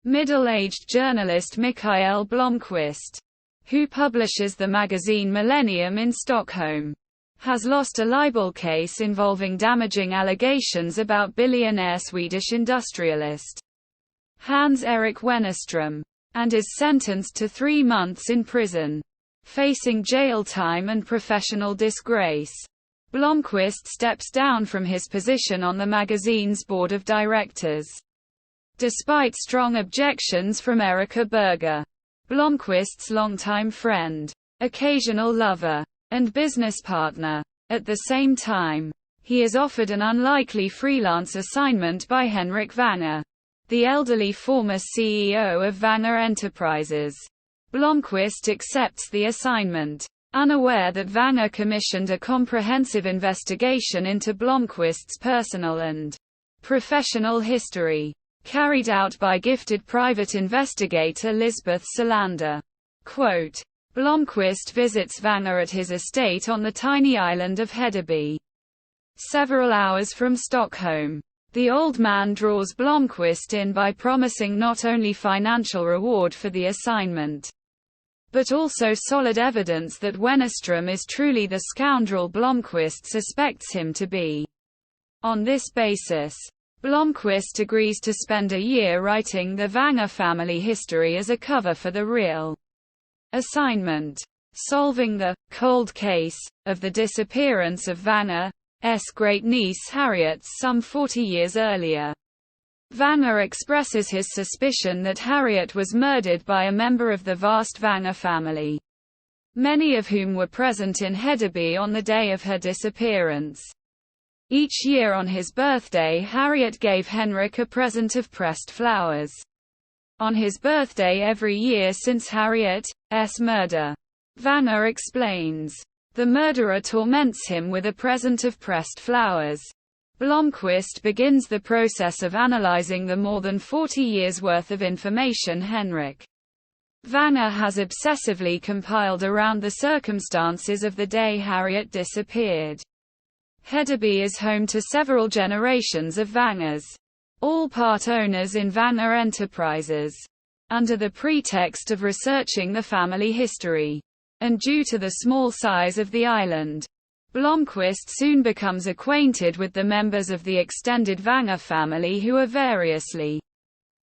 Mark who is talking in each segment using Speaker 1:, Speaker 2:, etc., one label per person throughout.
Speaker 1: Middle-aged journalist Mikael Blomqvist, who publishes the magazine Millennium in Stockholm, has lost a libel case involving damaging allegations about billionaire Swedish industrialist Hans-Erik Wennerström, and is sentenced to 3 months in prison, facing jail time and professional disgrace. Blomqvist steps down from his position on the magazine's board of directors, despite strong objections from Erika Berger, Blomqvist's longtime friend, occasional lover, and business partner. At the same time, he is offered an unlikely freelance assignment by Henrik Wanger, the elderly former CEO of Wanger Enterprises. Blomqvist accepts the assignment, unaware that Wanger commissioned a comprehensive investigation into Blomqvist's personal and professional history, carried out by gifted private investigator Lisbeth Salander. Quote, Blomqvist visits Wanger at his estate on the tiny island of Hedeby, several hours from Stockholm. The old man draws Blomqvist in by promising not only financial reward for the assignment, but also solid evidence that Wennerström is truly the scoundrel Blomqvist suspects him to be. On this basis, Blomqvist agrees to spend a year writing the Wanger family history as a cover for the real assignment, solving the cold case of the disappearance of Wanger's great-niece Harriet some 40 years earlier. Wanger expresses his suspicion that Harriet was murdered by a member of the vast Wanger family, many of whom were present in Hedeby on the day of her disappearance. Each year on his birthday, Harriet gave Henrik a present of pressed flowers. On his birthday every year since Harriet's murder, Wanger explains, the murderer torments him with a present of pressed flowers. Blomqvist begins the process of analyzing the more than 40 years' worth of information Henrik Wanger has obsessively compiled around the circumstances of the day Harriet disappeared. Hedeby is home to several generations of Wangers, all part owners in Wanger Enterprises. Under the pretext of researching the family history, and due to the small size of the island, Blomqvist soon becomes acquainted with the members of the extended Wanger family who are variously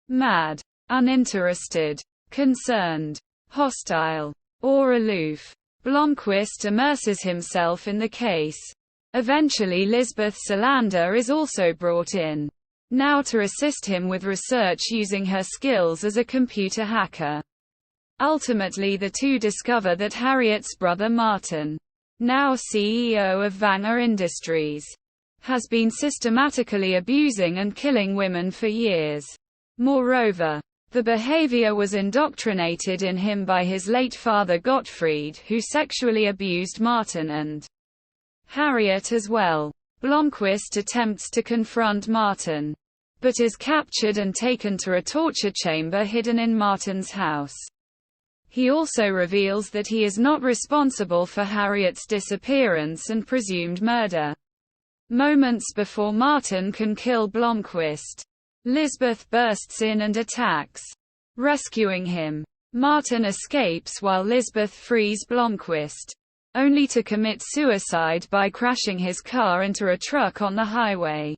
Speaker 1: mad, uninterested, concerned, hostile, or aloof. Blomqvist immerses himself in the case. Eventually Lisbeth Salander is also brought in, now to assist him with research using her skills as a computer hacker. Ultimately the two discover that Harriet's brother Martin, now CEO of Wanger Industries, has been systematically abusing and killing women for years. Moreover, the behavior was indoctrinated in him by his late father Gottfried, who sexually abused Martin and Harriet as well. Blomqvist attempts to confront Martin, but is captured and taken to a torture chamber hidden in Martin's house. He also reveals that he is not responsible for Harriet's disappearance and presumed murder. Moments before Martin can kill Blomqvist, Lisbeth bursts in and attacks, rescuing him. Martin escapes while Lisbeth frees Blomqvist, only to commit suicide by crashing his car into a truck on the highway.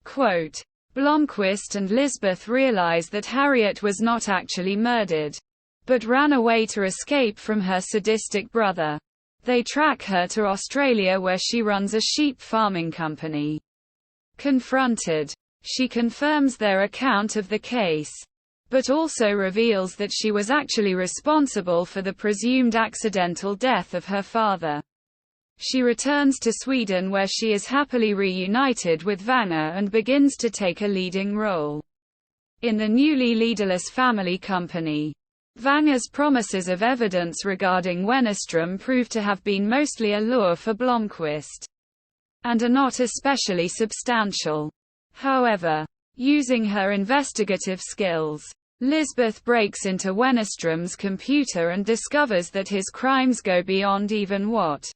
Speaker 1: Quote, Blomqvist and Lisbeth realize that Harriet was not actually murdered, but ran away to escape from her sadistic brother. They track her to Australia where she runs a sheep farming company. Confronted, she confirms their account of the case, but also reveals that she was actually responsible for the presumed accidental death of her father. She returns to Sweden where she is happily reunited with Wanger and begins to take a leading role in the newly leaderless family company. Wanger's promises of evidence regarding Wennerström prove to have been mostly a lure for Blomqvist, and are not especially substantial. However, using her investigative skills, Lisbeth breaks into Wennerström's computer and discovers that his crimes go beyond even what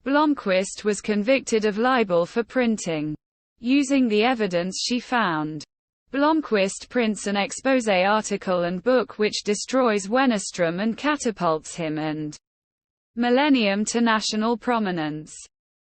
Speaker 1: Blomqvist was convicted of libel for printing. Using the evidence she found, Blomqvist prints an expose article and book which destroys Wennerström and catapults him and Millennium to national prominence.